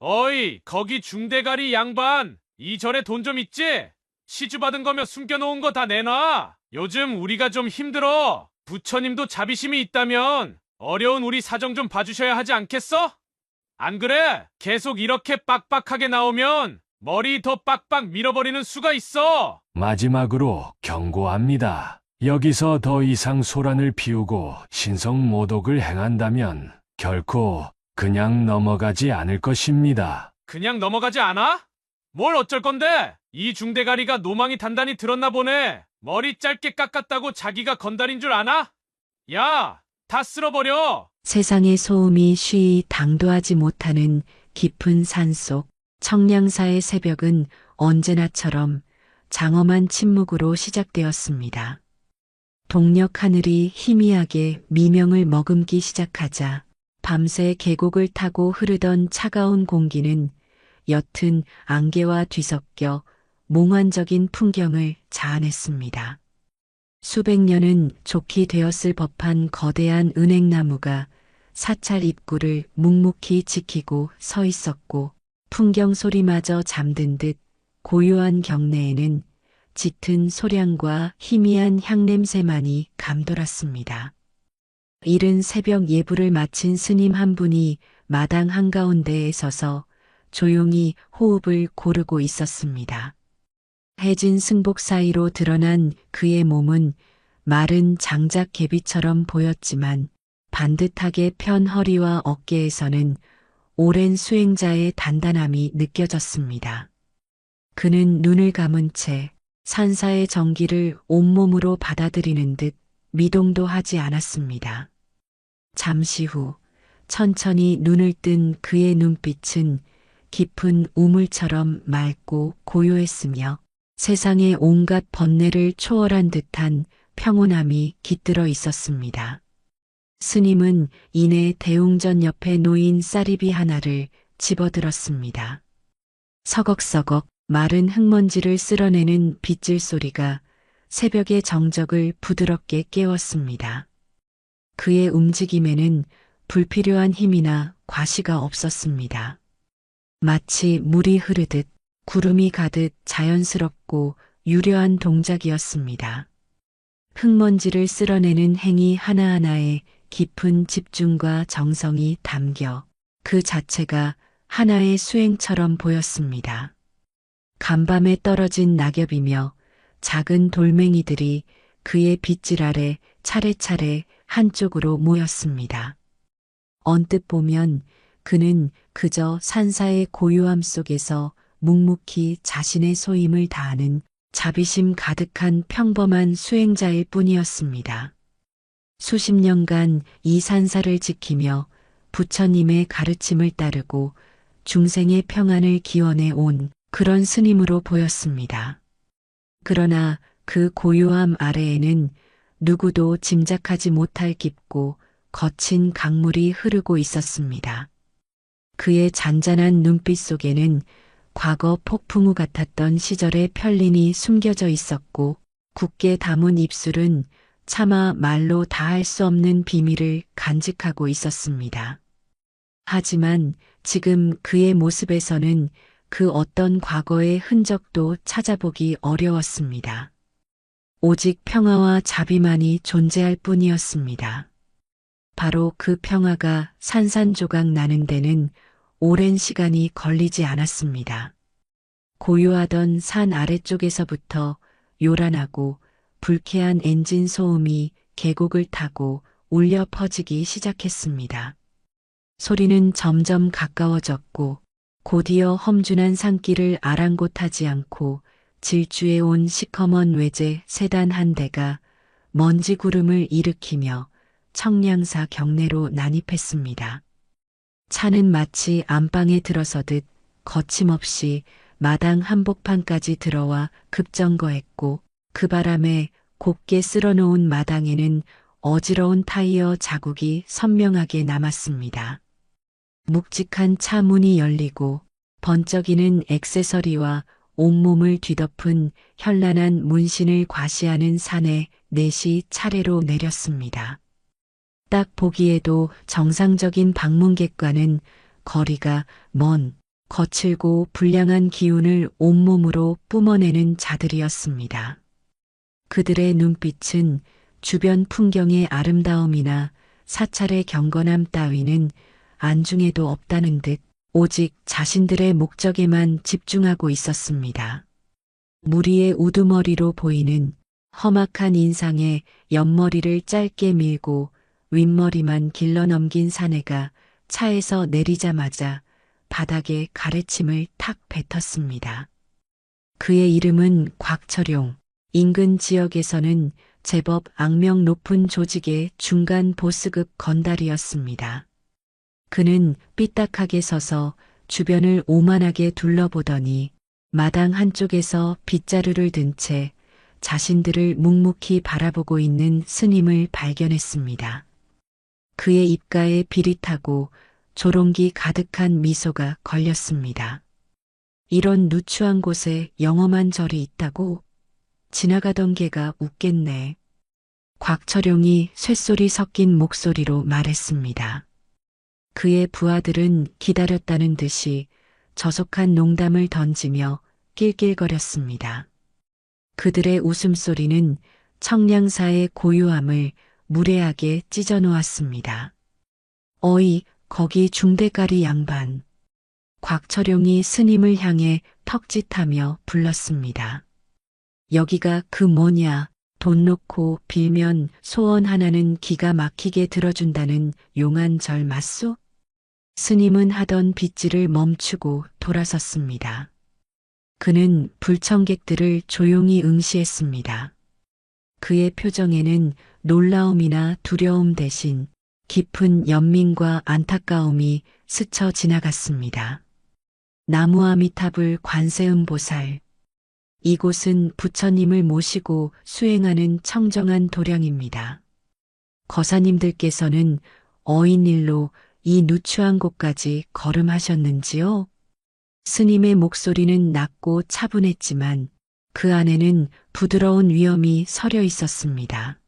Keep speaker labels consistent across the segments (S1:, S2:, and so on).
S1: 어이, 거기 중대가리 양반. 이 절에 돈 좀 있지? 시주받은 거며 숨겨놓은 거 다 내놔. 요즘 우리가 좀 힘들어. 부처님도 자비심이 있다면 어려운 우리 사정 좀 봐주셔야 하지 않겠어? 안 그래? 계속 이렇게 빡빡하게 나오면 머리 더 빡빡 밀어버리는 수가 있어.
S2: 마지막으로 경고합니다. 여기서 더 이상 소란을 피우고 신성모독을 행한다면 결코 그냥 넘어가지 않을 것입니다.
S1: 그냥 넘어가지 않아? 뭘 어쩔 건데? 이 중대가리가 노망이 단단히 들었나 보네. 머리 짧게 깎았다고 자기가 건달인 줄 아나? 야, 다 쓸어버려.
S3: 세상의 소음이 쉬이 당도하지 못하는 깊은 산속 청량사의 새벽은 언제나처럼 장엄한 침묵으로 시작되었습니다. 동력 하늘이 희미하게 미명을 머금기 시작하자 밤새 계곡을 타고 흐르던 차가운 공기는 옅은 안개와 뒤섞여 몽환적인 풍경을 자아냈습니다. 수백 년은 좋게 되었을 법한 거대한 은행나무가 사찰 입구를 묵묵히 지키고 서 있었고 풍경 소리마저 잠든 듯 고요한 경내에는 짙은 소량과 희미한 향냄새만이 감돌았습니다. 이른 새벽 예불을 마친 스님 한 분이 마당 한가운데에 서서 조용히 호흡을 고르고 있었습니다. 해진 승복 사이로 드러난 그의 몸은 마른 장작개비처럼 보였지만 반듯하게 편 허리와 어깨에서는 오랜 수행자의 단단함이 느껴졌습니다. 그는 눈을 감은 채 산사의 정기를 온몸으로 받아들이는 듯 미동도 하지 않았습니다. 잠시 후 천천히 눈을 뜬 그의 눈빛은 깊은 우물처럼 맑고 고요했으며 세상의 온갖 번뇌를 초월한 듯한 평온함이 깃들어 있었습니다. 스님은 이내 대웅전 옆에 놓인 쌀이비 하나를 집어들었습니다. 서걱서걱 마른 흙먼지를 쓸어내는 빗질 소리가 새벽의 정적을 부드럽게 깨웠습니다. 그의 움직임에는 불필요한 힘이나 과시가 없었습니다. 마치 물이 흐르듯 구름이 가듯 자연스럽고 유려한 동작이었습니다. 흙먼지를 쓸어내는 행위 하나하나에 깊은 집중과 정성이 담겨 그 자체가 하나의 수행처럼 보였습니다. 간밤에 떨어진 낙엽이며 작은 돌멩이들이 그의 빗질 아래 차례차례 한쪽으로 모였습니다. 언뜻 보면 그는 그저 산사의 고요함 속에서 묵묵히 자신의 소임을 다하는 자비심 가득한 평범한 수행자일 뿐이었습니다. 수십 년간 이 산사를 지키며 부처님의 가르침을 따르고 중생의 평안을 기원해 온 그런 스님으로 보였습니다. 그러나 그 고요함 아래에는 누구도 짐작하지 못할 깊고 거친 강물이 흐르고 있었습니다. 그의 잔잔한 눈빛 속에는 과거 폭풍우 같았던 시절의 편린이 숨겨져 있었고 굳게 담은 입술은 차마 말로 다할 수 없는 비밀을 간직하고 있었습니다. 하지만 지금 그의 모습에서는 그 어떤 과거의 흔적도 찾아보기 어려웠습니다. 오직 평화와 자비만이 존재할 뿐이었습니다. 바로 그 평화가 산산조각 나는 데는 오랜 시간이 걸리지 않았습니다. 고요하던 산 아래쪽에서부터 요란하고 불쾌한 엔진 소음이 계곡을 타고 울려 퍼지기 시작했습니다. 소리는 점점 가까워졌고 곧이어 험준한 산길을 아랑곳하지 않고 질주해 온 시커먼 외제 세단 한 대가 먼지 구름을 일으키며 청량사 경내로 난입했습니다. 차는 마치 안방에 들어서듯 거침없이 마당 한복판까지 들어와 급정거했고 그 바람에 곱게 쓸어놓은 마당에는 어지러운 타이어 자국이 선명하게 남았습니다. 묵직한 차 문이 열리고 번쩍이는 액세서리와 온몸을 뒤덮은 현란한 문신을 과시하는 산에 넷이 차례로 내렸습니다. 딱 보기에도 정상적인 방문객과는 거리가 먼 거칠고 불량한 기운을 온몸으로 뿜어내는 자들이었습니다. 그들의 눈빛은 주변 풍경의 아름다움이나 사찰의 경건함 따위는 안중에도 없다는 듯 오직 자신들의 목적에만 집중하고 있었습니다. 무리의 우두머리로 보이는 험악한 인상에 옆머리를 짧게 밀고 윗머리만 길러 넘긴 사내가 차에서 내리자마자 바닥에 가래침을 탁 뱉었습니다. 그의 이름은 곽철용. 인근 지역에서는 제법 악명 높은 조직의 중간 보스급 건달이었습니다. 그는 삐딱하게 서서 주변을 오만하게 둘러보더니 마당 한쪽에서 빗자루를 든 채 자신들을 묵묵히 바라보고 있는 스님을 발견했습니다. 그의 입가에 비릿하고 조롱기 가득한 미소가 걸렸습니다. 이런 누추한 곳에 영험한 절이 있다고? 지나가던 개가 웃겠네. 곽철용이 쇳소리 섞인 목소리로 말했습니다. 그의 부하들은 기다렸다는 듯이 저속한 농담을 던지며 낄낄거렸습니다. 그들의 웃음소리는 청량사의 고요함을 무례하게 찢어놓았습니다. 어이, 거기 중대가리 양반. 곽철용이 스님을 향해 턱짓하며 불렀습니다. 여기가 그 뭐냐, 돈 놓고 빌면 소원 하나는 기가 막히게 들어준다는 용한 절 맞소? 스님은 하던 빗질을 멈추고 돌아섰습니다. 그는 불청객들을 조용히 응시했습니다. 그의 표정에는 놀라움이나 두려움 대신 깊은 연민과 안타까움이 스쳐 지나갔습니다. 나무아미타불 관세음보살. 이곳은 부처님을 모시고 수행하는 청정한 도량입니다. 거사님들께서는 어인일로 이 누추한 곳까지 걸음하셨는지요? 스님의 목소리는 낮고 차분했지만 그 안에는 부드러운 위엄이 서려 있었습니다.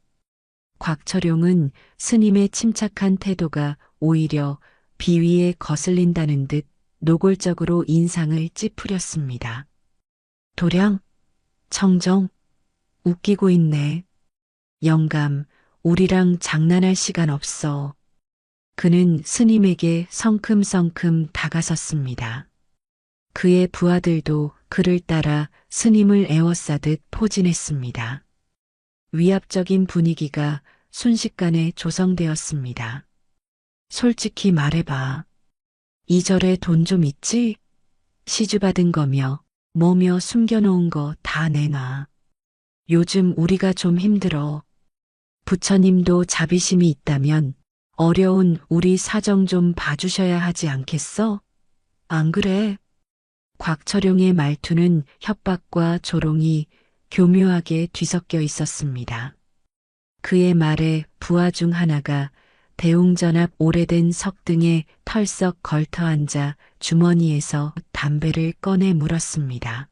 S3: 곽철용은 스님의 침착한 태도가 오히려 비위에 거슬린다는 듯 노골적으로 인상을 찌푸렸습니다. 도량, 청정, 웃기고 있네. 영감, 우리랑 장난할 시간 없어. 그는 스님에게 성큼성큼 다가섰습니다. 그의 부하들도 그를 따라 스님을 에워싸듯 포진했습니다. 위압적인 분위기가 순식간에 조성되었습니다. 솔직히 말해봐. 이 절에 돈 좀 있지? 시주받은 거며 뭐며 숨겨놓은 거 다 내놔. 요즘 우리가 좀 힘들어. 부처님도 자비심이 있다면 어려운 우리 사정 좀 봐주셔야 하지 않겠어? 안 그래? 곽철용의 말투는 협박과 조롱이 교묘하게 뒤섞여 있었습니다. 그의 말에 부하 중 하나가 대웅전 앞 오래된 석등에 털썩 걸터앉아 주머니에서 담배를 꺼내 물었습니다.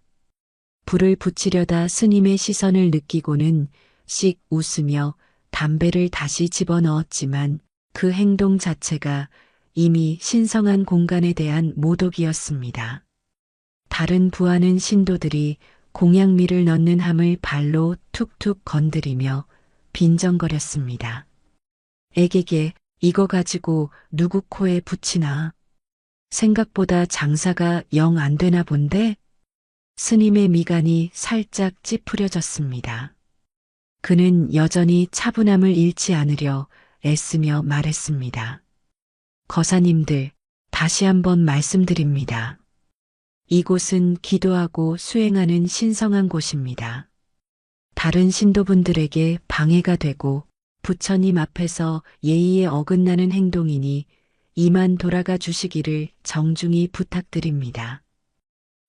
S3: 불을 붙이려다 스님의 시선을 느끼고는 씩 웃으며 담배를 다시 집어넣었지만 그 행동 자체가 이미 신성한 공간에 대한 모독이었습니다. 다른 부하는 신도들이 공양미를 넣는 함을 발로 툭툭 건드리며 빈정거렸습니다. 에게게 이거 가지고 누구 코에 붙이나? 생각보다 장사가 영 안 되나 본데? 스님의 미간이 살짝 찌푸려졌습니다. 그는 여전히 차분함을 잃지 않으려 애쓰며 말했습니다. 거사님들, 다시 한번 말씀드립니다. 이곳은 기도하고 수행하는 신성한 곳입니다. 다른 신도분들에게 방해가 되고 부처님 앞에서 예의에 어긋나는 행동이니 이만 돌아가 주시기를 정중히 부탁드립니다.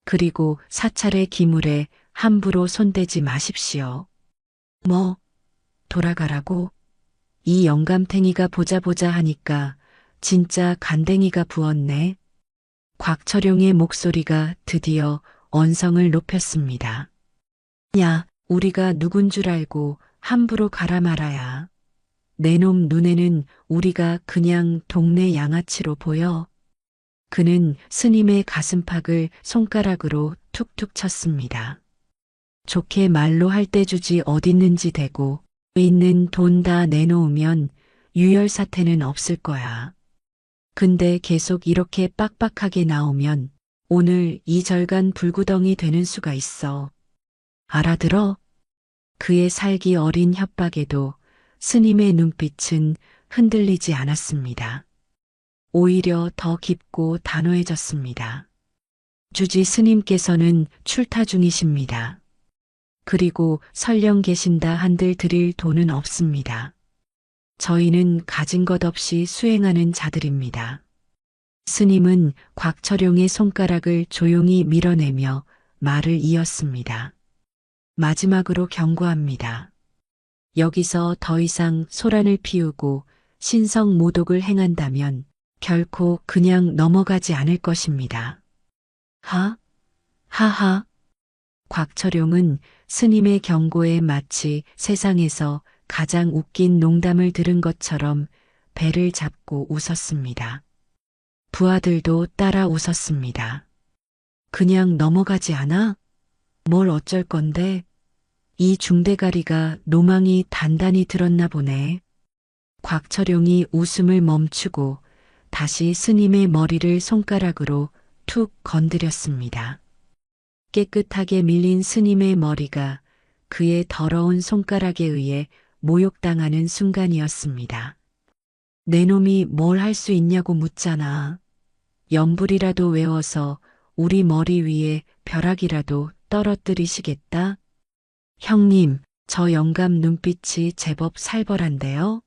S3: 그리고 사찰의 기물에 함부로 손대지 마십시오. 뭐, 돌아가라고? 이 영감탱이가 보자 하니까 진짜 간댕이가 부었네. 곽철용의 목소리가 드디어 언성을 높였습니다. 야, 우리가 누군 줄 알고 함부로 가라 말아야. 내 놈 눈에는 우리가 그냥 동네 양아치로 보여. 그는 스님의 가슴팍을 손가락으로 툭툭 쳤습니다. 좋게 말로 할 때 주지 어딨는지 대고 있는 돈 다 내놓으면 유혈 사태는 없을 거야. 근데 계속 이렇게 빡빡하게 나오면 오늘 이 절간 불구덩이 되는 수가 있어. 알아들어? 그의 살기 어린 협박에도 스님의 눈빛은 흔들리지 않았습니다. 오히려 더 깊고 단호해졌습니다. 주지 스님께서는 출타 중이십니다. 그리고 설령 계신다 한들 드릴 돈은 없습니다. 저희는 가진 것 없이 수행하는 자들입니다. 스님은 곽철용의 손가락을 조용히 밀어내며 말을 이었습니다. 마지막으로 경고합니다. 여기서 더 이상 소란을 피우고 신성 모독을 행한다면 결코 그냥 넘어가지 않을 것입니다. 하하. 곽철용은 스님의 경고에 마치 세상에서 가장 웃긴 농담을 들은 것처럼 배를 잡고 웃었습니다. 부하들도 따라 웃었습니다. 그냥 넘어가지 않아? 뭘 어쩔 건데? 이 중대가리가 노망이 단단히 들었나 보네. 곽철용이 웃음을 멈추고 다시 스님의 머리를 손가락으로 툭 건드렸습니다. 깨끗하게 밀린 스님의 머리가 그의 더러운 손가락에 의해 모욕당하는 순간이었습니다. 내 놈이 뭘 할 수 있냐고 묻잖아. 연불이라도 외워서 우리 머리 위에 벼락이라도 떨어뜨리시겠다? 형님, 저 영감 눈빛이 제법 살벌한데요?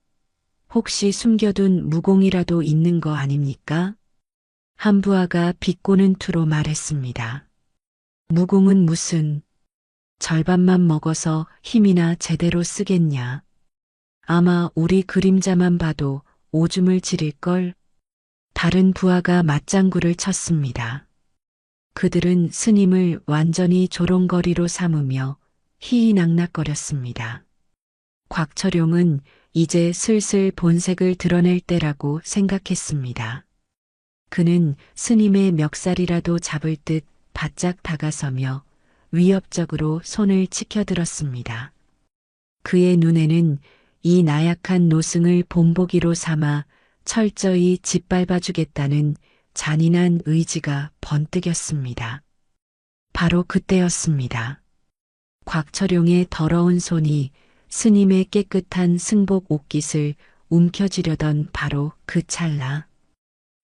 S3: 혹시 숨겨둔 무공이라도 있는 거 아닙니까? 한 부하가 비꼬는 투로 말했습니다. 무공은 무슨, 절반만 먹어서 힘이나 제대로 쓰겠냐. 아마 우리 그림자만 봐도 오줌을 지릴걸. 다른 부하가 맞장구를 쳤습니다. 그들은 스님을 완전히 조롱거리로 삼으며 희희낙낙거렸습니다. 곽철용은 이제 슬슬 본색을 드러낼 때라고 생각했습니다. 그는 스님의 멱살이라도 잡을 듯 바짝 다가서며 위협적으로 손을 치켜들었습니다. 그의 눈에는 이 나약한 노승을 본보기로 삼아 철저히 짓밟아주겠다는 잔인한 의지가 번뜩였습니다. 바로 그때였습니다. 곽철용의 더러운 손이 스님의 깨끗한 승복 옷깃을 움켜쥐려던 바로 그 찰나.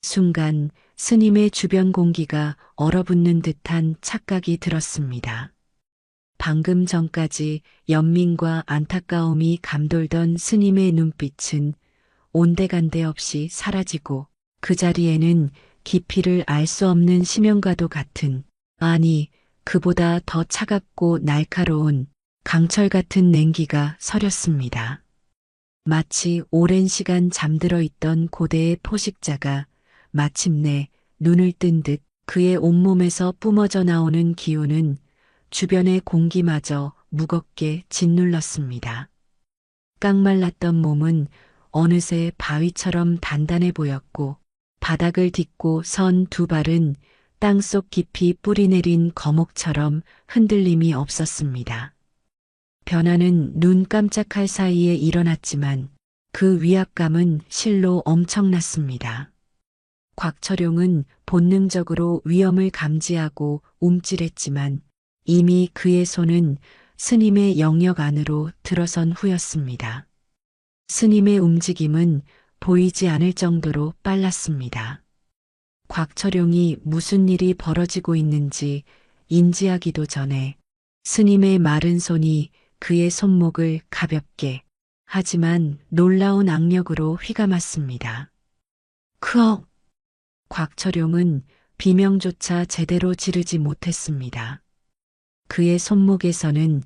S3: 순간 스님의 주변 공기가 얼어붙는 듯한 착각이 들었습니다. 방금 전까지 연민과 안타까움이 감돌던 스님의 눈빛은 온데간데 없이 사라지고 그 자리에는 깊이를 알 수 없는 심연과도 같은, 아니 그보다 더 차갑고 날카로운 강철 같은 냉기가 서렸습니다. 마치 오랜 시간 잠들어 있던 고대의 포식자가 마침내 눈을 뜬 듯 그의 온몸에서 뿜어져 나오는 기운은 주변의 공기마저 무겁게 짓눌렀습니다. 깡말랐던 몸은 어느새 바위처럼 단단해 보였고 바닥을 딛고 선 두 발은 땅속 깊이 뿌리내린 거목처럼 흔들림이 없었습니다. 변화는 눈 깜짝할 사이에 일어났지만 그 위압감은 실로 엄청났습니다. 곽철용은 본능적으로 위험을 감지하고 움찔했지만 이미 그의 손은 스님의 영역 안으로 들어선 후였습니다. 스님의 움직임은 보이지 않을 정도로 빨랐습니다. 곽철용이 무슨 일이 벌어지고 있는지 인지하기도 전에 스님의 마른 손이 그의 손목을 가볍게 하지만 놀라운 악력으로 휘감았습니다. 크억! 곽철용은 비명조차 제대로 지르지 못했습니다. 그의 손목에서는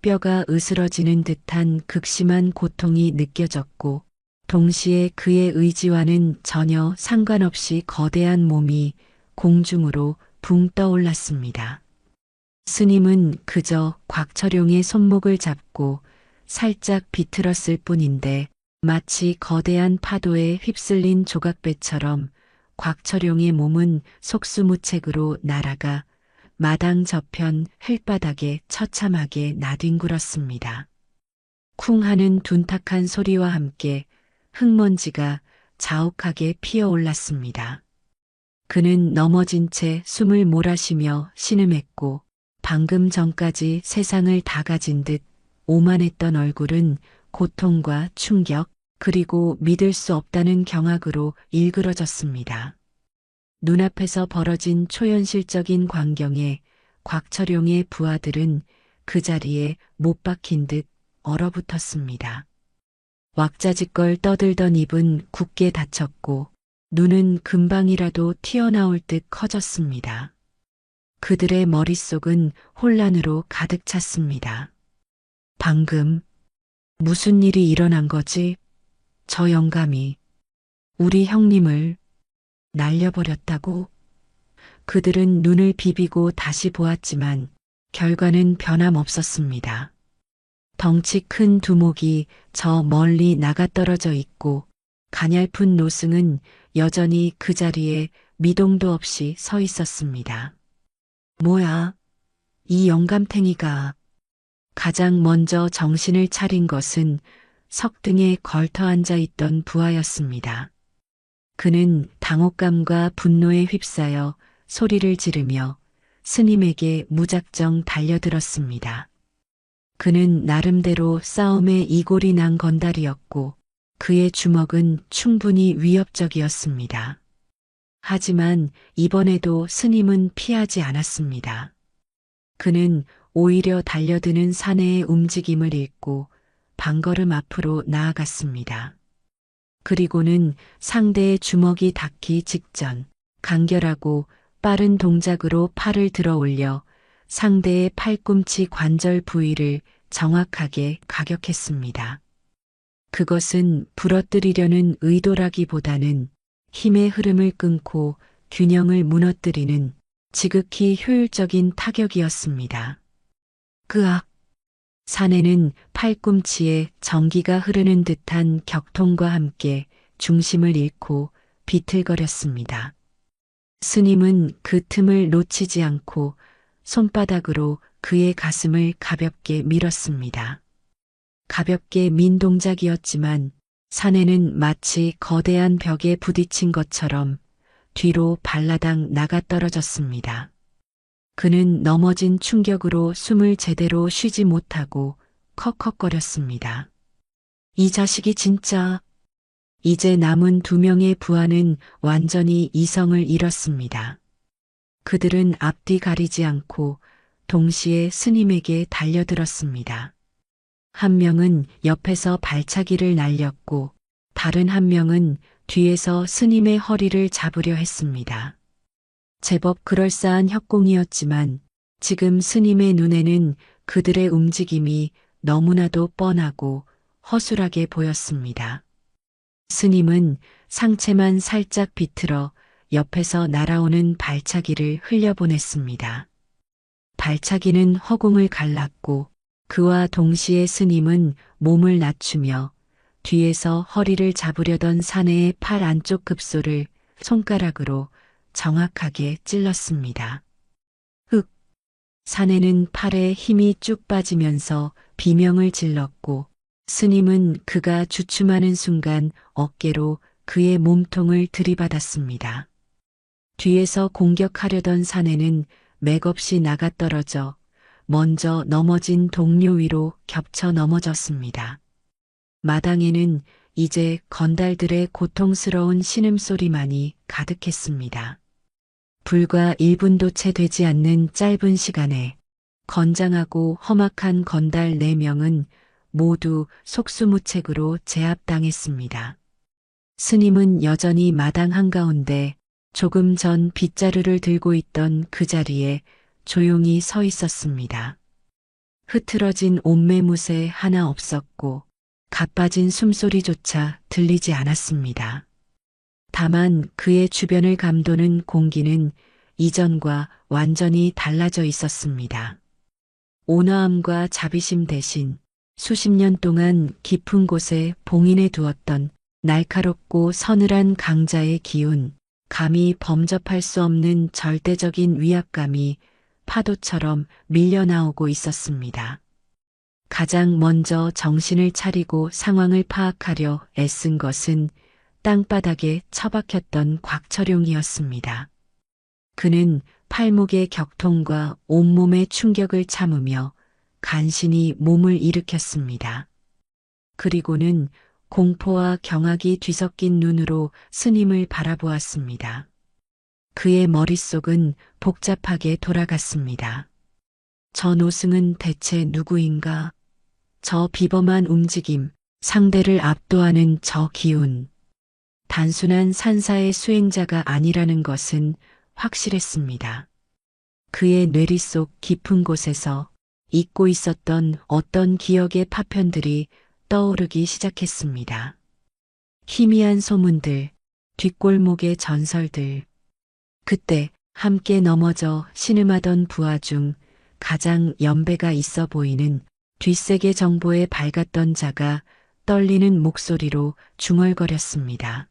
S3: 뼈가 으스러지는 듯한 극심한 고통이 느껴졌고 동시에 그의 의지와는 전혀 상관없이 거대한 몸이 공중으로 붕 떠올랐습니다. 스님은 그저 곽철용의 손목을 잡고 살짝 비틀었을 뿐인데 마치 거대한 파도에 휩쓸린 조각배처럼 곽철용의 몸은 속수무책으로 날아가 마당 저편 흙바닥에 처참하게 나뒹굴었습니다. 쿵 하는 둔탁한 소리와 함께 흙먼지가 자욱하게 피어올랐습니다. 그는 넘어진 채 숨을 몰아쉬며 신음했고 방금 전까지 세상을 다 가진 듯 오만했던 얼굴은 고통과 충격 그리고 믿을 수 없다는 경악으로 일그러졌습니다. 눈앞에서 벌어진 초현실적인 광경에 곽철용의 부하들은 그 자리에 못 박힌 듯 얼어붙었습니다. 왁자지껄 떠들던 입은 굳게 닫혔고 눈은 금방이라도 튀어나올 듯 커졌습니다. 그들의 머릿속은 혼란으로 가득 찼습니다. 방금 무슨 일이 일어난 거지? 저 영감이 우리 형님을 날려버렸다고? 그들은 눈을 비비고 다시 보았지만 결과는 변함없었습니다. 덩치 큰 두목이 저 멀리 나가떨어져 있고 가냘픈 노승은 여전히 그 자리에 미동도 없이 서 있었습니다. 뭐야? 이 영감탱이가. 가장 먼저 정신을 차린 것은 석등에 걸터 앉아 있던 부하였습니다. 그는 당혹감과 분노에 휩싸여 소리를 지르며 스님에게 무작정 달려들었습니다. 그는 나름대로 싸움에 이골이 난 건달이었고 그의 주먹은 충분히 위협적이었습니다. 하지만 이번에도 스님은 피하지 않았습니다. 그는 오히려 달려드는 사내의 움직임을 읽고 반걸음 앞으로 나아갔습니다. 그리고는 상대의 주먹이 닿기 직전 간결하고 빠른 동작으로 팔을 들어 올려 상대의 팔꿈치 관절 부위를 정확하게 가격했습니다. 그것은 부러뜨리려는 의도라기보다는 힘의 흐름을 끊고 균형을 무너뜨리는 지극히 효율적인 타격이었습니다. 끄악! 사내는 팔꿈치에 전기가 흐르는 듯한 격통과 함께 중심을 잃고 비틀거렸습니다. 스님은 그 틈을 놓치지 않고 손바닥으로 그의 가슴을 가볍게 밀었습니다. 가볍게 민 동작이었지만 사내는 마치 거대한 벽에 부딪힌 것처럼 뒤로 발라당 나가떨어졌습니다. 그는 넘어진 충격으로 숨을 제대로 쉬지 못하고 컥컥거렸습니다. 이 자식이 진짜. 이제 남은 2명의 부하는 완전히 이성을 잃었습니다. 그들은 앞뒤 가리지 않고 동시에 스님에게 달려들었습니다. 한 명은 옆에서 발차기를 날렸고 다른 한 명은 뒤에서 스님의 허리를 잡으려 했습니다. 제법 그럴싸한 협공이었지만 지금 스님의 눈에는 그들의 움직임이 너무나도 뻔하고 허술하게 보였습니다. 스님은 상체만 살짝 비틀어 옆에서 날아오는 발차기를 흘려보냈습니다. 발차기는 허공을 갈랐고 그와 동시에 스님은 몸을 낮추며 뒤에서 허리를 잡으려던 사내의 팔 안쪽 급소를 손가락으로 정확하게 찔렀습니다. 흑! 사내는 팔에 힘이 쭉 빠지면서 비명을 질렀고 스님은 그가 주춤하는 순간 어깨로 그의 몸통을 들이받았습니다. 뒤에서 공격하려던 사내는 맥없이 나가떨어져 먼저 넘어진 동료 위로 겹쳐 넘어졌습니다. 마당에는 이제 건달들의 고통스러운 신음소리만이 가득했습니다. 불과 1분도 채 되지 않는 짧은 시간에 건장하고 험악한 건달 4명은 모두 속수무책으로 제압당했습니다. 스님은 여전히 마당 한가운데 조금 전 빗자루를 들고 있던 그 자리에 조용히 서 있었습니다. 흐트러진 옷매무새 하나 없었고 가빠진 숨소리조차 들리지 않았습니다. 다만 그의 주변을 감도는 공기는 이전과 완전히 달라져 있었습니다. 온화함과 자비심 대신 수십 년 동안 깊은 곳에 봉인해 두었던 날카롭고 서늘한 강자의 기운, 감히 범접할 수 없는 절대적인 위압감이 파도처럼 밀려나오고 있었습니다. 가장 먼저 정신을 차리고 상황을 파악하려 애쓴 것은 땅바닥에 처박혔던 곽철용이었습니다. 그는 팔목의 격통과 온몸의 충격을 참으며 간신히 몸을 일으켰습니다. 그리고는 공포와 경악이 뒤섞인 눈으로 스님을 바라보았습니다. 그의 머릿속은 복잡하게 돌아갔습니다. 저 노승은 대체 누구인가? 저 비범한 움직임, 상대를 압도하는 저 기운. 단순한 산사의 수행자가 아니라는 것은 확실했습니다. 그의 뇌리 속 깊은 곳에서 잊고 있었던 어떤 기억의 파편들이 떠오르기 시작했습니다. 희미한 소문들, 뒷골목의 전설들. 그때 함께 넘어져 신음하던 부하 중 가장 연배가 있어 보이는 뒷세계 정보에 밝았던 자가 떨리는 목소리로 중얼거렸습니다.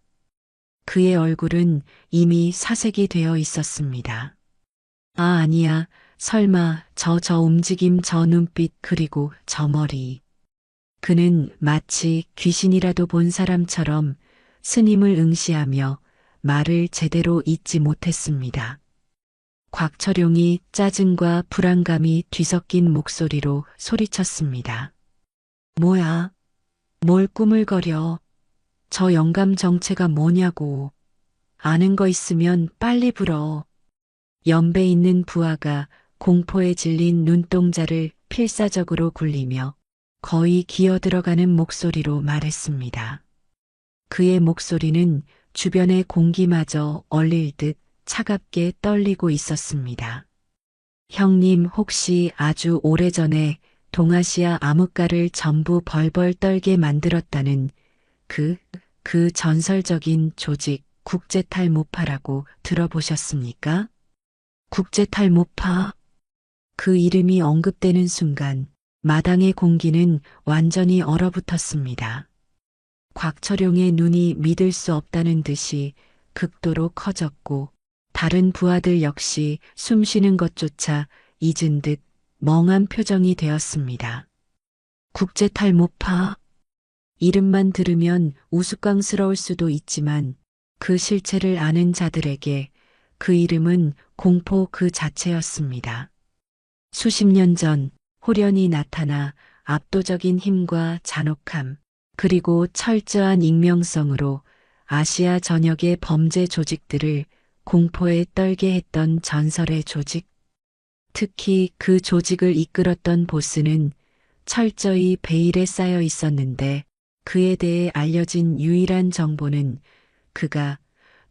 S3: 그의 얼굴은 이미 사색이 되어 있었습니다. 아, 아니야. 설마 저 움직임, 저 눈빛, 그리고 저 머리. 그는 마치 귀신이라도 본 사람처럼 스님을 응시하며 말을 제대로 잇지 못했습니다. 곽철용이 짜증과 불안감이 뒤섞인 목소리로 소리쳤습니다. 뭐야? 뭘 꾸물거려? 저 영감 정체가 뭐냐고. 아는 거 있으면 빨리 불어. 연배 있는 부하가 공포에 질린 눈동자를 필사적으로 굴리며 거의 기어들어가는 목소리로 말했습니다. 그의 목소리는 주변의 공기마저 얼릴 듯 차갑게 떨리고 있었습니다. 형님, 혹시 아주 오래전에 동아시아 암흑가를 전부 벌벌 떨게 만들었다는 그 전설적인 조직 국제탈모파라고 들어보셨습니까? 국제탈모파? 그 이름이 언급되는 순간 마당의 공기는 완전히 얼어붙었습니다. 곽철용의 눈이 믿을 수 없다는 듯이 극도로 커졌고 다른 부하들 역시 숨쉬는 것조차 잊은 듯 멍한 표정이 되었습니다. 국제탈모파. 이름만 들으면 우스꽝스러울 수도 있지만 그 실체를 아는 자들에게 그 이름은 공포 그 자체였습니다. 수십 년 전 호련히 나타나 압도적인 힘과 잔혹함, 그리고 철저한 익명성으로 아시아 전역의 범죄 조직들을 공포에 떨게 했던 전설의 조직. 특히 그 조직을 이끌었던 보스는 철저히 베일에 쌓여 있었는데 그에 대해 알려진 유일한 정보는 그가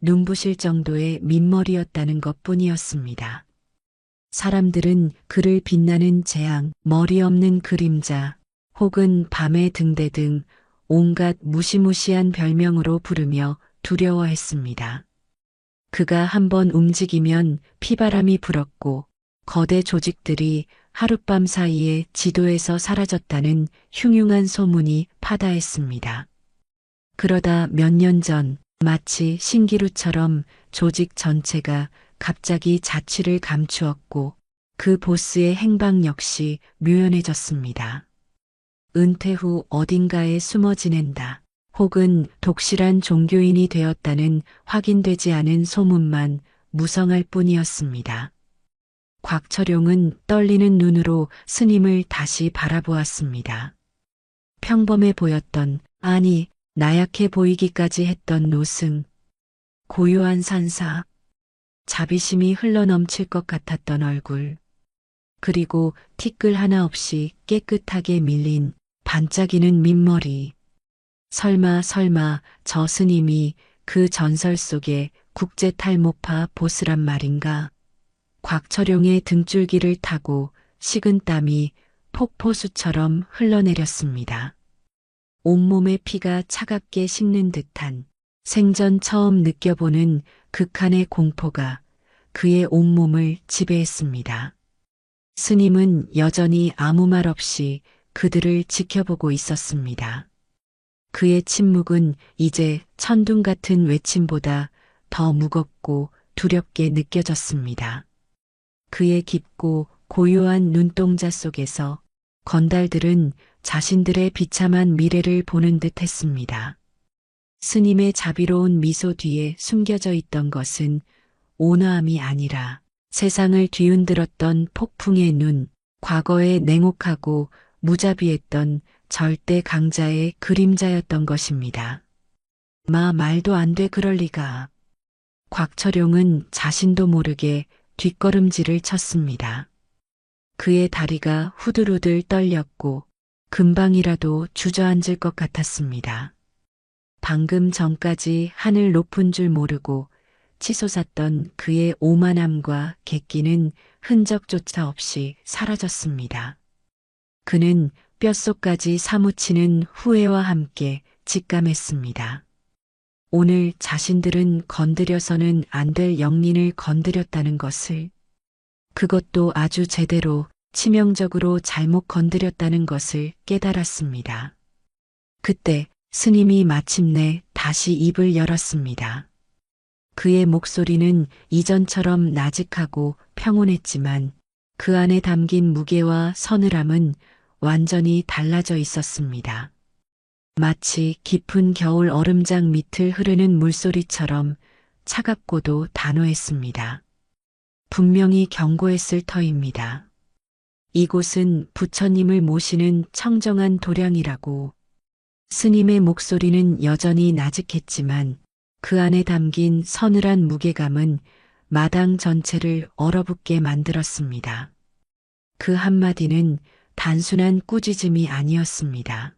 S3: 눈부실 정도의 민머리였다는 것뿐이었습니다. 사람들은 그를 빛나는 재앙, 머리 없는 그림자, 혹은 밤의 등대 등 온갖 무시무시한 별명으로 부르며 두려워했습니다. 그가 한번 움직이면 피바람이 불었고 거대 조직들이 하룻밤 사이에 지도에서 사라졌다는 흉흉한 소문이 파다했습니다. 그러다 몇 년 전 마치 신기루처럼 조직 전체가 갑자기 자취를 감추었고 그 보스의 행방 역시 묘연해졌습니다. 은퇴 후 어딘가에 숨어 지낸다. 혹은 독실한 종교인이 되었다는 확인되지 않은 소문만 무성할 뿐이었습니다. 곽철용은 떨리는 눈으로 스님을 다시 바라보았습니다. 평범해 보였던, 아니, 나약해 보이기까지 했던 노승. 고요한 산사. 자비심이 흘러넘칠 것 같았던 얼굴. 그리고 티끌 하나 없이 깨끗하게 밀린 반짝이는 민머리. 설마 저 스님이 그 전설 속의 국제탈모파 보스란 말인가? 곽철용의 등줄기를 타고 식은 땀이 폭포수처럼 흘러내렸습니다. 온몸의 피가 차갑게 식는 듯한 생전 처음 느껴보는 극한의 공포가 그의 온몸을 지배했습니다. 스님은 여전히 아무 말 없이 그들을 지켜보고 있었습니다. 그의 침묵은 이제 천둥 같은 외침보다 더 무겁고 두렵게 느껴졌습니다. 그의 깊고 고요한 눈동자 속에서 건달들은 자신들의 비참한 미래를 보는 듯 했습니다. 스님의 자비로운 미소 뒤에 숨겨져 있던 것은 온화함이 아니라 세상을 뒤흔들었던 폭풍의 눈, 과거의 냉혹하고 무자비했던 절대 강자의 그림자였던 것입니다. 말도 안 돼 그럴 리가. 곽철용은 자신도 모르게 뒷걸음질을 쳤습니다. 그의 다리가 후들후들 떨렸고 금방이라도 주저앉을 것 같았습니다. 방금 전까지 하늘 높은 줄 모르고 치솟았던 그의 오만함과 객기는 흔적조차 없이 사라졌습니다. 그는 뼛속까지 사무치는 후회와 함께 직감했습니다. 오늘 자신들은 건드려서는 안 될 영린을 건드렸다는 것을, 그것도 아주 제대로 치명적으로 잘못 건드렸다는 것을 깨달았습니다. 그때 스님이 마침내 다시 입을 열었습니다. 그의 목소리는 이전처럼 나직하고 평온했지만 그 안에 담긴 무게와 서늘함은 완전히 달라져 있었습니다. 마치 깊은 겨울 얼음장 밑을 흐르는 물소리처럼 차갑고도 단호했습니다. 분명히 경고했을 터입니다. 이곳은 부처님을 모시는 청정한 도량이라고. 스님의 목소리는 여전히 나직했지만 그 안에 담긴 서늘한 무게감은 마당 전체를 얼어붙게 만들었습니다. 그 한마디는 단순한 꾸짖음이 아니었습니다.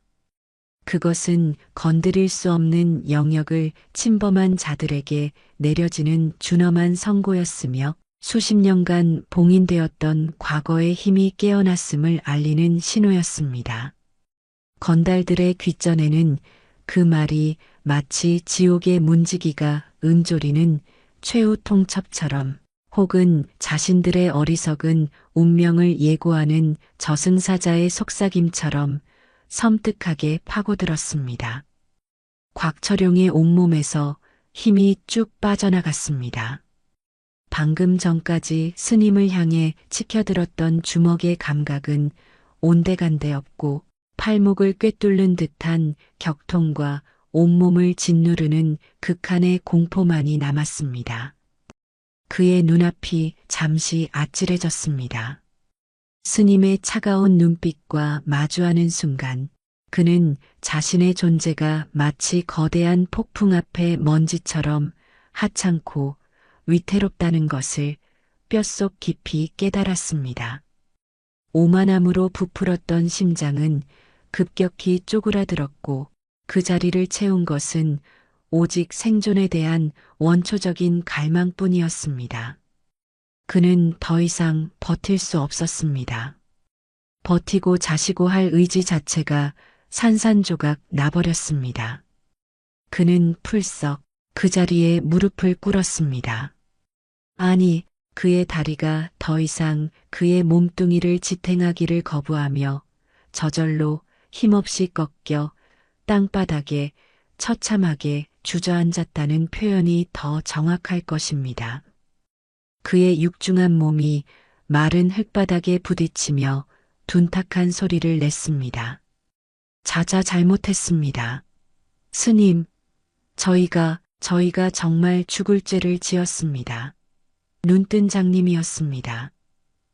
S3: 그것은 건드릴 수 없는 영역을 침범한 자들에게 내려지는 준엄한 선고였으며 수십 년간 봉인되었던 과거의 힘이 깨어났음을 알리는 신호였습니다. 건달들의 귓전에는 그 말이 마치 지옥의 문지기가 은조리는 최후 통첩처럼 혹은 자신들의 어리석은 운명을 예고하는 저승사자의 속삭임처럼 섬뜩하게 파고들었습니다. 곽철용의 온몸에서 힘이 쭉 빠져나갔습니다. 방금 전까지 스님을 향해 치켜들었던 주먹의 감각은 온데간데 없고 팔목을 꿰뚫는 듯한 격통과 온몸을 짓누르는 극한의 공포만이 남았습니다. 그의 눈앞이 잠시 아찔해졌습니다. 스님의 차가운 눈빛과 마주하는 순간 그는 자신의 존재가 마치 거대한 폭풍 앞에 먼지처럼 하찮고 위태롭다는 것을 뼛속 깊이 깨달았습니다. 오만함으로 부풀었던 심장은 급격히 쪼그라들었고 그 자리를 채운 것은 오직 생존에 대한 원초적인 갈망뿐이었습니다. 그는 더 이상 버틸 수 없었습니다. 버티고 자시고 할 의지 자체가 산산조각 나버렸습니다. 그는 풀썩 그 자리에 무릎을 꿇었습니다. 아니, 그의 다리가 더 이상 그의 몸뚱이를 지탱하기를 거부하며 저절로 힘없이 꺾여 땅바닥에 처참하게 주저앉았다는 표현이 더 정확할 것입니다. 그의 육중한 몸이 마른 흙바닥에 부딪히며 둔탁한 소리를 냈습니다. 자자 잘못했습니다. 스님, 저희가 정말 죽을 죄를 지었습니다. 눈뜬 장님이었습니다.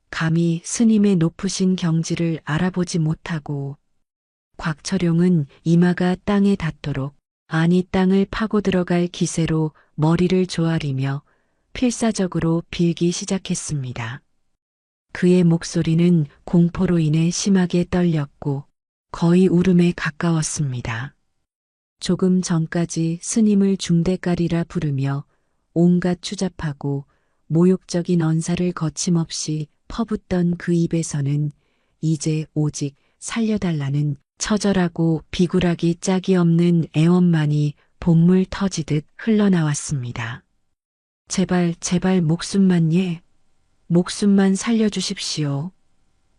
S3: 감히 스님의 높으신 경지를 알아보지 못하고. 곽철용은 이마가 땅에 닿도록, 아니 땅을 파고 들어갈 기세로 머리를 조아리며 필사적으로 빌기 시작했습니다. 그의 목소리는 공포로 인해 심하게 떨렸고 거의 울음에 가까웠습니다. 조금 전까지 스님을 중대가리라 부르며 온갖 추잡하고 모욕적인 언사를 거침없이 퍼붓던 그 입에서는 이제 오직 살려달라는 처절하고 비굴하기 짝이 없는 애원만이 본물 터지듯 흘러나왔습니다. 제발 목숨만 목숨만 살려주십시오.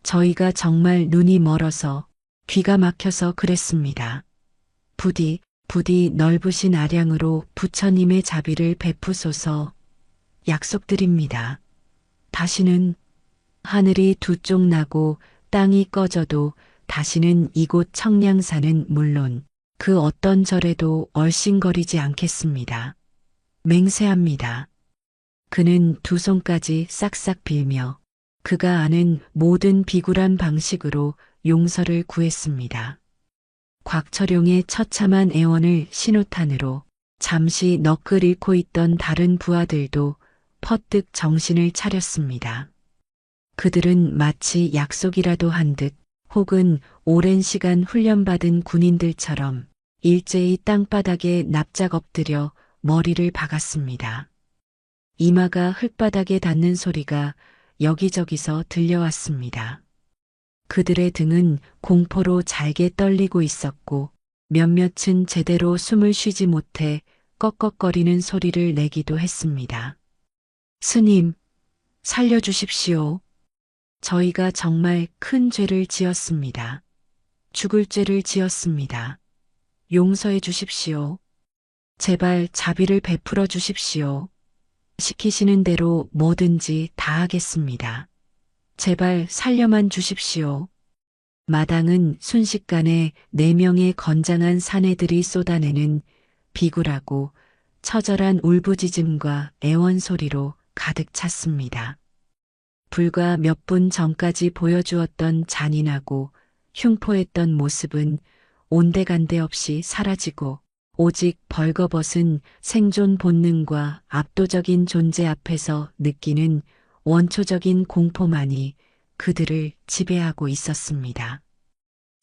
S3: 저희가 정말 눈이 멀어서 귀가 막혀서 그랬습니다. 부디 부디 넓으신 아량으로 부처님의 자비를 베푸소서 약속드립니다. 다시는 하늘이 두 쪽 나고 땅이 꺼져도 다시는 이곳 청량산은 물론 그 어떤 절에도 얼씬거리지 않겠습니다. 맹세합니다. 그는 두 손까지 싹싹 빌며 그가 아는 모든 비굴한 방식으로 용서를 구했습니다. 곽철용의 처참한 애원을 신호탄으로 잠시 넋을 잃고 있던 다른 부하들도 퍼뜩 정신을 차렸습니다. 그들은 마치 약속이라도 한 듯 혹은 오랜 시간 훈련받은 군인들처럼 일제히 땅바닥에 납작 엎드려 머리를 박았습니다. 이마가 흙바닥에 닿는 소리가 여기저기서 들려왔습니다. 그들의 등은 공포로 잘게 떨리고 있었고 몇몇은 제대로 숨을 쉬지 못해 꺽꺽거리는 소리를 내기도 했습니다. 스님, 살려주십시오. 저희가 정말 큰 죄를 지었습니다. 죽을 죄를 지었습니다. 용서해 주십시오. 제발 자비를 베풀어 주십시오. 시키시는 대로 뭐든지 다 하겠습니다. 제발 살려만 주십시오. 마당은 순식간에 4명의 건장한 사내들이 쏟아내는 비굴하고 처절한 울부짖음과 애원소리로 가득 찼습니다. 불과 몇 분 전까지 보여주었던 잔인하고 흉포했던 모습은 온데간데 없이 사라지고 오직 벌거벗은 생존 본능과 압도적인 존재 앞에서 느끼는 원초적인 공포만이 그들을 지배하고 있었습니다.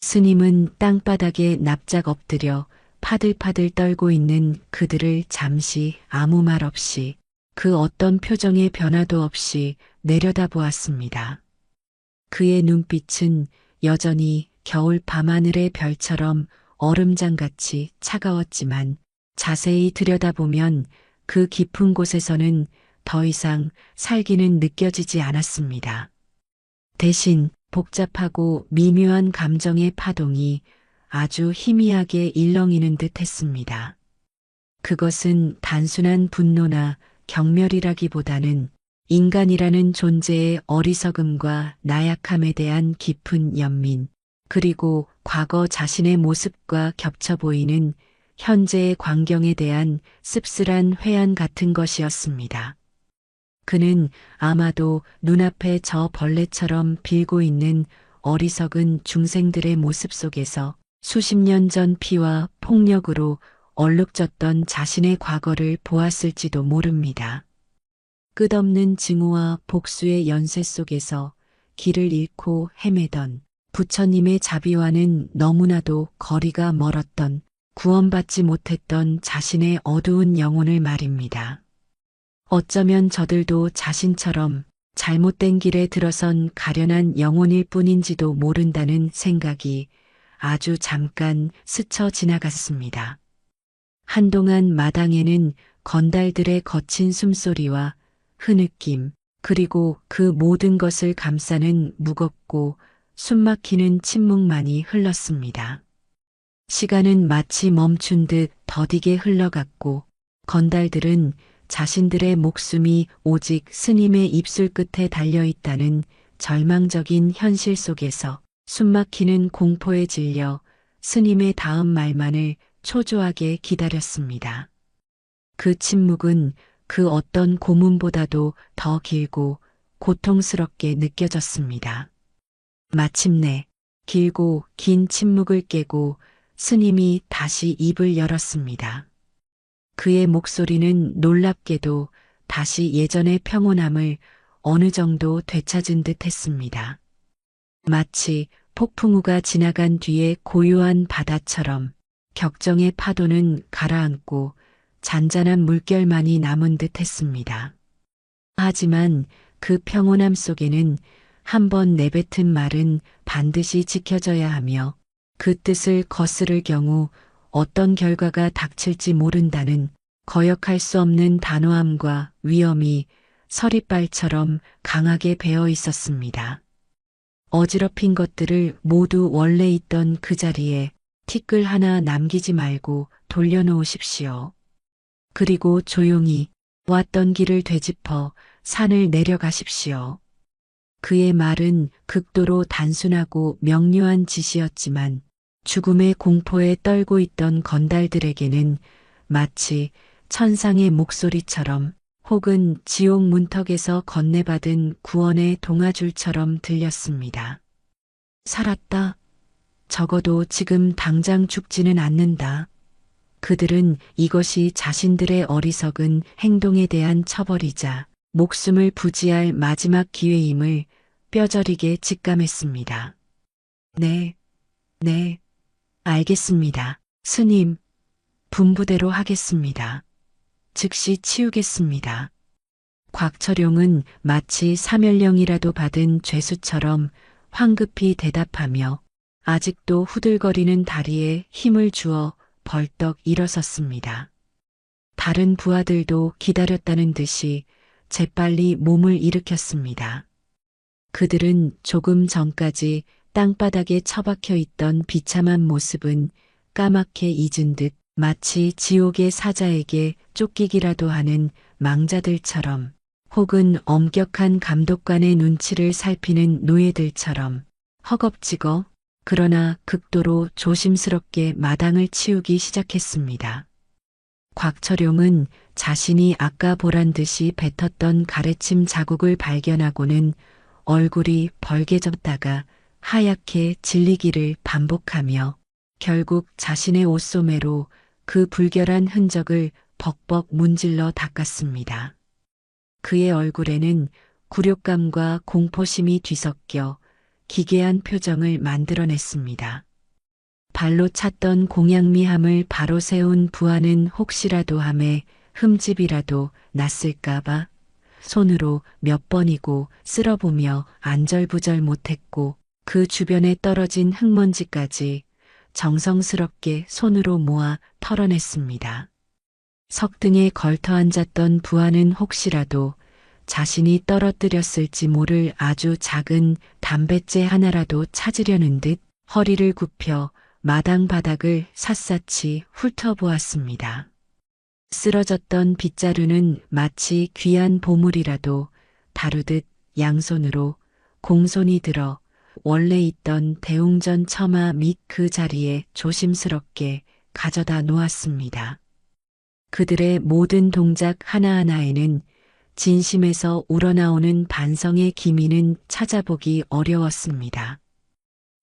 S3: 스님은 땅바닥에 납작 엎드려 파들파들 떨고 있는 그들을 잠시 아무 말 없이 그 어떤 표정의 변화도 없이 내려다보았습니다. 그의 눈빛은 여전히 겨울 밤하늘의 별처럼 얼음장같이 차가웠지만 자세히 들여다보면 그 깊은 곳에서는 더 이상 살기는 느껴지지 않았습니다. 대신 복잡하고 미묘한 감정의 파동이 아주 희미하게 일렁이는 듯 했습니다. 그것은 단순한 분노나 경멸이라기보다는 인간이라는 존재의 어리석음과 나약함에 대한 깊은 연민, 그리고 과거 자신의 모습과 겹쳐 보이는 현재의 광경에 대한 씁쓸한 회한 같은 것이었습니다. 그는 아마도 눈앞에 저 벌레처럼 빌고 있는 어리석은 중생들의 모습 속에서 수십 년 전 피와 폭력으로 얼룩졌던 자신의 과거를 보았을지도 모릅니다. 끝없는 증오와 복수의 연쇄 속에서 길을 잃고 헤매던 부처님의 자비와는 너무나도 거리가 멀었던 구원받지 못했던 자신의 어두운 영혼을 말입니다. 어쩌면 저들도 자신처럼 잘못된 길에 들어선 가련한 영혼일 뿐인지도 모른다는 생각이 아주 잠깐 스쳐 지나갔습니다. 한동안 마당에는 건달들의 거친 숨소리와 흐느낌, 그리고 그 모든 것을 감싸는 무겁고 숨막히는 침묵만이 흘렀습니다. 시간은 마치 멈춘 듯 더디게 흘러갔고 건달들은 자신들의 목숨이 오직 스님의 입술 끝에 달려있다는 절망적인 현실 속에서 숨막히는 공포에 질려 스님의 다음 말만을 초조하게 기다렸습니다. 그 침묵은 그 어떤 고문보다도 더 길고 고통스럽게 느껴졌습니다. 마침내 길고 긴 침묵을 깨고 스님이 다시 입을 열었습니다. 그의 목소리는 놀랍게도 다시 예전의 평온함을 어느 정도 되찾은 듯 했습니다. 마치 폭풍우가 지나간 뒤에 고요한 바다처럼 격정의 파도는 가라앉고 잔잔한 물결만이 남은 듯 했습니다. 하지만 그 평온함 속에는 한 번 내뱉은 말은 반드시 지켜져야 하며 그 뜻을 거스를 경우 어떤 결과가 닥칠지 모른다는 거역할 수 없는 단호함과 위엄이 서리빨처럼 강하게 배어 있었습니다. 어지럽힌 것들을 모두 원래 있던 그 자리에 티끌 하나 남기지 말고 돌려놓으십시오. 그리고 조용히 왔던 길을 되짚어 산을 내려가십시오. 그의 말은 극도로 단순하고 명료한 지시였지만 죽음의 공포에 떨고 있던 건달들에게는 마치 천상의 목소리처럼 혹은 지옥 문턱에서 건네받은 구원의 동아줄처럼 들렸습니다. 살았다. 적어도 지금 당장 죽지는 않는다. 그들은 이것이 자신들의 어리석은 행동에 대한 처벌이자 목숨을 부지할 마지막 기회임을 뼈저리게 직감했습니다. 네, 알겠습니다. 스님, 분부대로 하겠습니다. 즉시 치우겠습니다. 곽철용은 마치 사멸령이라도 받은 죄수처럼 황급히 대답하며 아직도 후들거리는 다리에 힘을 주어 벌떡 일어섰습니다. 다른 부하들도 기다렸다는 듯이 재빨리 몸을 일으켰습니다. 그들은 조금 전까지 땅바닥에 처박혀 있던 비참한 모습은 까맣게 잊은 듯 마치 지옥의 사자에게 쫓기기라도 하는 망자들처럼 혹은 엄격한 감독관의 눈치를 살피는 노예들처럼 허겁지겁 그러나 극도로 조심스럽게 마당을 치우기 시작했습니다. 곽철용은 자신이 아까 보란 듯이 뱉었던 가래침 자국을 발견하고는 얼굴이 벌개졌다가 하얗게 질리기를 반복하며 결국 자신의 옷소매로 그 불결한 흔적을 벅벅 문질러 닦았습니다. 그의 얼굴에는 굴욕감과 공포심이 뒤섞여 기괴한 표정을 만들어냈습니다. 발로 찼던 공양미함을 바로 세운 부하는 혹시라도 함에 흠집이라도 났을까봐 손으로 몇 번이고 쓸어보며 안절부절 못했고 그 주변에 떨어진 흙먼지까지 정성스럽게 손으로 모아 털어냈습니다. 석등에 걸터 앉았던 부하는 혹시라도 자신이 떨어뜨렸을지 모를 아주 작은 담뱃재 하나라도 찾으려는 듯 허리를 굽혀 마당 바닥을 샅샅이 훑어보았습니다. 쓰러졌던 빗자루는 마치 귀한 보물이라도 다루듯 양손으로 공손히 들어 원래 있던 대웅전 처마 밑 그 자리에 조심스럽게 가져다 놓았습니다. 그들의 모든 동작 하나하나에는 진심에서 우러나오는 반성의 기미는 찾아보기 어려웠습니다.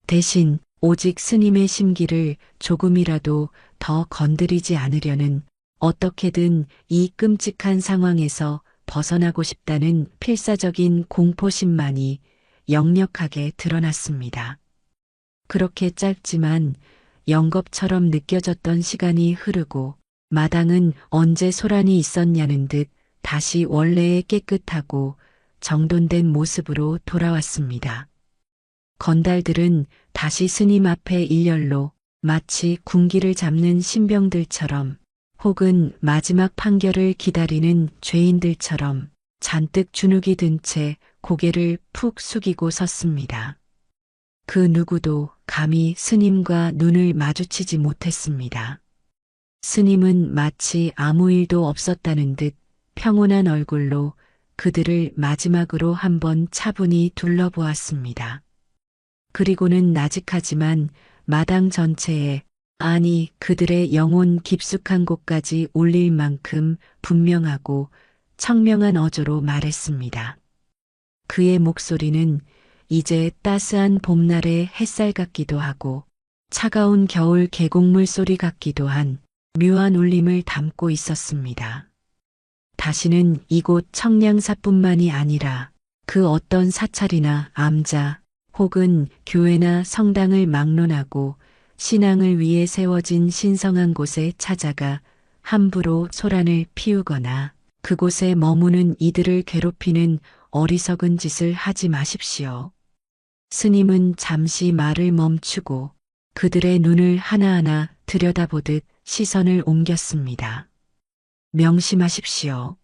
S3: 대신 오직 스님의 심기를 조금이라도 더 건드리지 않으려는 어떻게든 이 끔찍한 상황에서 벗어나고 싶다는 필사적인 공포심만이 역력하게 드러났습니다. 그렇게 짧지만 영겁처럼 느껴졌던 시간이 흐르고 마당은 언제 소란이 있었냐는 듯 다시 원래의 깨끗하고 정돈된 모습으로 돌아왔습니다. 건달들은 다시 스님 앞에 일렬로 마치 군기를 잡는 신병들처럼 혹은 마지막 판결을 기다리는 죄인들처럼 잔뜩 주눅이 든 채 고개를 푹 숙이고 섰습니다. 그 누구도 감히 스님과 눈을 마주치지 못했습니다. 스님은 마치 아무 일도 없었다는 듯 평온한 얼굴로 그들을 마지막으로 한번 차분히 둘러보았습니다. 그리고는 나직하지만 마당 전체에 아니 그들의 영혼 깊숙한 곳까지 울릴 만큼 분명하고 청명한 어조로 말했습니다. 그의 목소리는 이제 따스한 봄날의 햇살 같기도 하고 차가운 겨울 계곡물 소리 같기도 한 묘한 울림을 담고 있었습니다. 다시는 이곳 청량사뿐만이 아니라 그 어떤 사찰이나 암자 혹은 교회나 성당을 막론하고 신앙을 위해 세워진 신성한 곳에 찾아가 함부로 소란을 피우거나 그곳에 머무는 이들을 괴롭히는 어리석은 짓을 하지 마십시오. 스님은 잠시 말을 멈추고 그들의 눈을 하나하나 들여다보듯 시선을 옮겼습니다. 명심하십시오.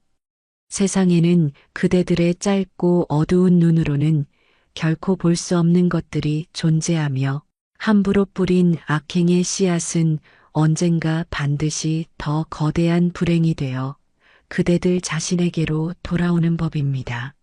S3: 세상에는 그대들의 짧고 어두운 눈으로는 결코 볼 수 없는 것들이 존재하며 함부로 뿌린 악행의 씨앗은 언젠가 반드시 더 거대한 불행이 되어 그대들 자신에게로 돌아오는 법입니다.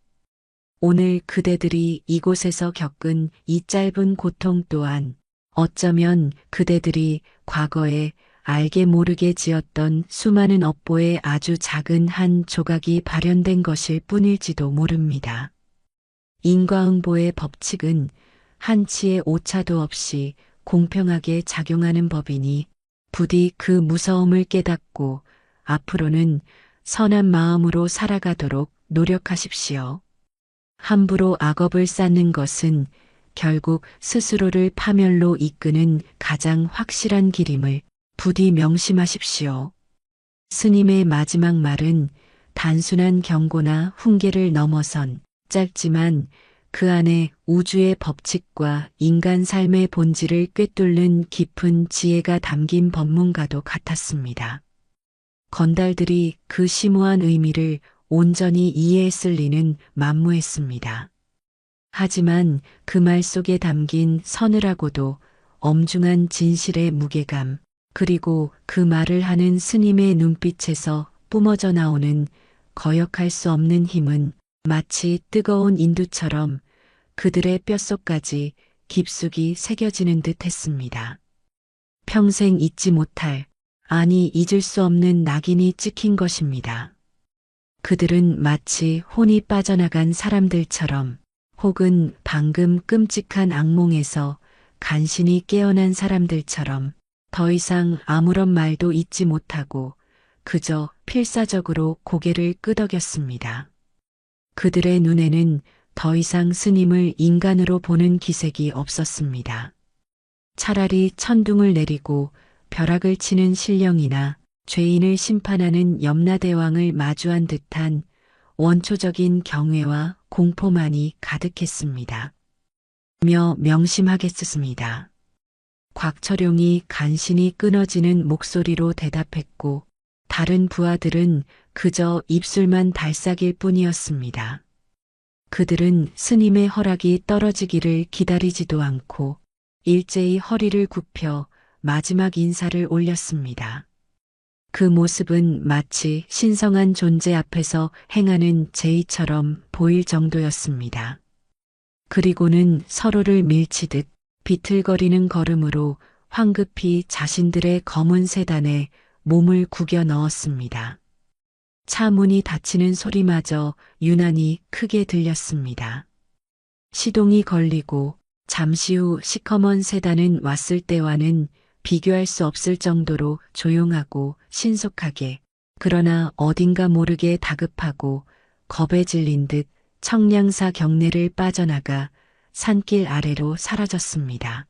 S3: 오늘 그대들이 이곳에서 겪은 이 짧은 고통 또한 어쩌면 그대들이 과거에 알게 모르게 지었던 수많은 업보의 아주 작은 한 조각이 발현된 것일 뿐일지도 모릅니다. 인과응보의 법칙은 한치의 오차도 없이 공평하게 작용하는 법이니 부디 그 무서움을 깨닫고 앞으로는 선한 마음으로 살아가도록 노력하십시오. 함부로 악업을 쌓는 것은 결국 스스로를 파멸로 이끄는 가장 확실한 길임을 부디 명심하십시오. 스님의 마지막 말은 단순한 경고나 훈계를 넘어선 짧지만 그 안에 우주의 법칙과 인간 삶의 본질을 꿰뚫는 깊은 지혜가 담긴 법문과도 같았습니다. 건달들이 그 심오한 의미를 온전히 이해했을 리는 만무했습니다. 하지만 그 말 속에 담긴 서늘하고도 엄중한 진실의 무게감, 그리고 그 말을 하는 스님의 눈빛에서 뿜어져 나오는 거역할 수 없는 힘은 마치 뜨거운 인두처럼 그들의 뼛속까지 깊숙이 새겨지는 듯 했습니다. 평생 잊지 못할, 아니 잊을 수 없는 낙인이 찍힌 것입니다. 그들은 마치 혼이 빠져나간 사람들처럼 혹은 방금 끔찍한 악몽에서 간신히 깨어난 사람들처럼 더 이상 아무런 말도 잊지 못하고 그저 필사적으로 고개를 끄덕였습니다. 그들의 눈에는 더 이상 스님을 인간으로 보는 기색이 없었습니다. 차라리 천둥을 내리고 벼락을 치는 신령이나 죄인을 심판하는 염라대왕을 마주한 듯한 원초적인 경외와 공포만이 가득했습니다. 명심하겠습니다. 곽철용이 간신히 끊어지는 목소리로 대답했고 다른 부하들은 그저 입술만 달싹일 뿐이었습니다. 그들은 스님의 허락이 떨어지기를 기다리지도 않고 일제히 허리를 굽혀 마지막 인사를 올렸습니다. 그 모습은 마치 신성한 존재 앞에서 행하는 제의처럼 보일 정도였습니다. 그리고는 서로를 밀치듯 비틀거리는 걸음으로 황급히 자신들의 검은 세단에 몸을 구겨 넣었습니다. 차 문이 닫히는 소리마저 유난히 크게 들렸습니다. 시동이 걸리고 잠시 후 시커먼 세단은 왔을 때와는 비교할 수 없을 정도로 조용하고 신속하게, 그러나 어딘가 모르게 다급하고 겁에 질린 듯 청량사 경내를 빠져나가 산길 아래로 사라졌습니다.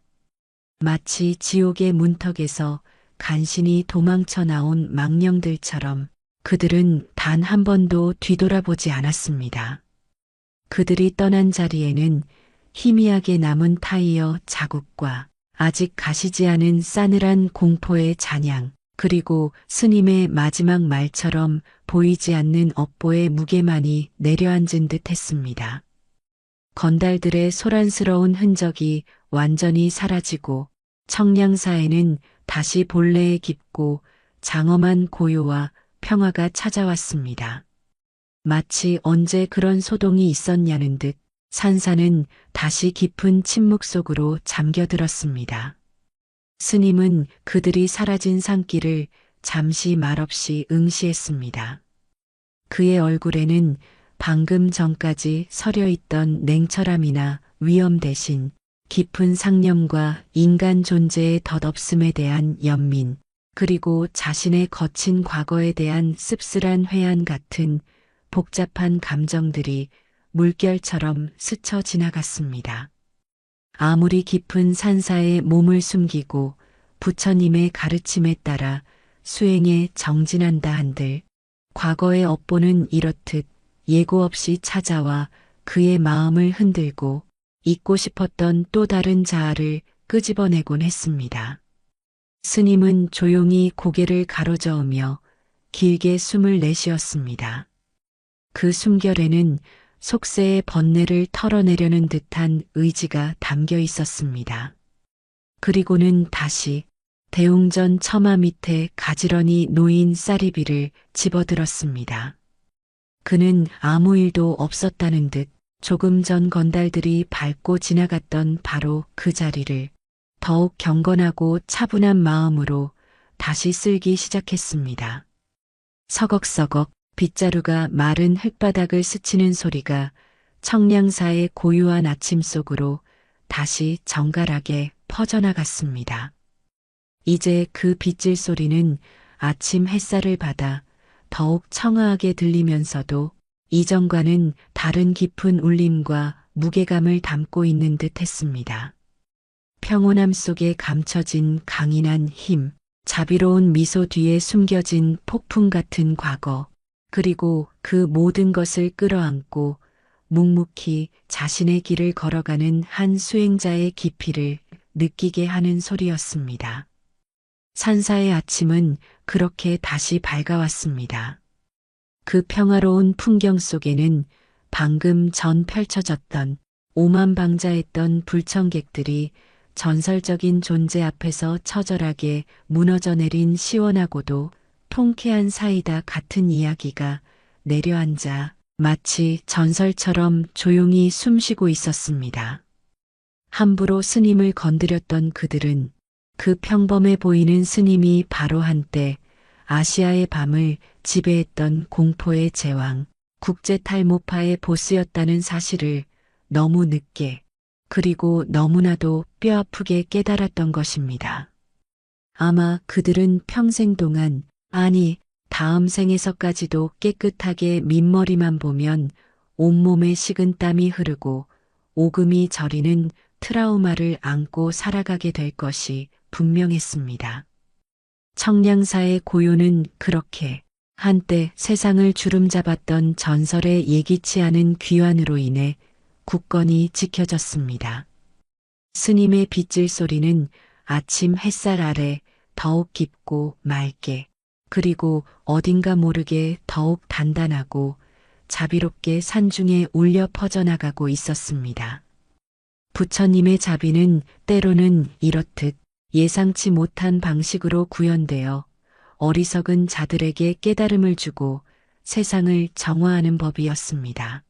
S3: 마치 지옥의 문턱에서 간신히 도망쳐 나온 망령들처럼 그들은 단 한 번도 뒤돌아보지 않았습니다. 그들이 떠난 자리에는 희미하게 남은 타이어 자국과 아직 가시지 않은 싸늘한 공포의 잔향, 그리고 스님의 마지막 말처럼 보이지 않는 업보의 무게만이 내려앉은 듯 했습니다. 건달들의 소란스러운 흔적이 완전히 사라지고 청량사에는 다시 본래의 깊고 장엄한 고요와 평화가 찾아왔습니다. 마치 언제 그런 소동이 있었냐는 듯 산사는 다시 깊은 침묵 속으로 잠겨들었습니다. 스님은 그들이 사라진 산길을 잠시 말없이 응시했습니다. 그의 얼굴에는 방금 전까지 서려있던 냉철함이나 위엄 대신 깊은 상념과 인간 존재의 덧없음에 대한 연민, 그리고 자신의 거친 과거에 대한 씁쓸한 회한 같은 복잡한 감정들이 물결처럼 스쳐 지나갔습니다. 아무리 깊은 산사에 몸을 숨기고 부처님의 가르침에 따라 수행에 정진한다 한들 과거의 업보는 이렇듯 예고 없이 찾아와 그의 마음을 흔들고 잊고 싶었던 또 다른 자아를 끄집어내곤 했습니다. 스님은 조용히 고개를 가로저으며 길게 숨을 내쉬었습니다. 그 숨결에는 속세의 번뇌를 털어내려는 듯한 의지가 담겨 있었습니다. 그리고는 다시 대웅전 처마 밑에 가지런히 놓인 쌀이비를 집어들었습니다. 그는 아무 일도 없었다는 듯 조금 전 건달들이 밟고 지나갔던 바로 그 자리를 더욱 경건하고 차분한 마음으로 다시 쓸기 시작했습니다. 서걱서걱 빗자루가 마른 흙바닥을 스치는 소리가 청량사의 고요한 아침 속으로 다시 정갈하게 퍼져나갔습니다. 이제 그 빗질 소리는 아침 햇살을 받아 더욱 청아하게 들리면서도 이전과는 다른 깊은 울림과 무게감을 담고 있는 듯 했습니다. 평온함 속에 감춰진 강인한 힘, 자비로운 미소 뒤에 숨겨진 폭풍 같은 과거, 그리고 그 모든 것을 끌어안고 묵묵히 자신의 길을 걸어가는 한 수행자의 깊이를 느끼게 하는 소리였습니다. 산사의 아침은 그렇게 다시 밝아왔습니다. 그 평화로운 풍경 속에는 방금 전 펼쳐졌던 오만방자했던 불청객들이 전설적인 존재 앞에서 처절하게 무너져 내린 시원하고도 통쾌한 사이다 같은 이야기가 내려앉아 마치 전설처럼 조용히 숨쉬고 있었습니다. 함부로 스님을 건드렸던 그들은 그 평범해 보이는 스님이 바로 한때 아시아의 밤을 지배했던 공포의 제왕, 국제 탈모파의 보스였다는 사실을 너무 늦게, 그리고 너무나도 뼈아프게 깨달았던 것입니다. 아마 그들은 평생 동안, 아니, 다음 생에서까지도 깨끗하게 민머리만 보면 온몸에 식은 땀이 흐르고 오금이 저리는 트라우마를 안고 살아가게 될 것이 분명했습니다. 청량사의 고요는 그렇게 한때 세상을 주름잡았던 전설의 예기치 않은 귀환으로 인해 굳건히 지켜졌습니다. 스님의 빗질 소리는 아침 햇살 아래 더욱 깊고 맑게, 그리고 어딘가 모르게 더욱 단단하고 자비롭게 산중에 울려 퍼져나가고 있었습니다. 부처님의 자비는 때로는 이렇듯 예상치 못한 방식으로 구현되어 어리석은 자들에게 깨달음을 주고 세상을 정화하는 법이었습니다.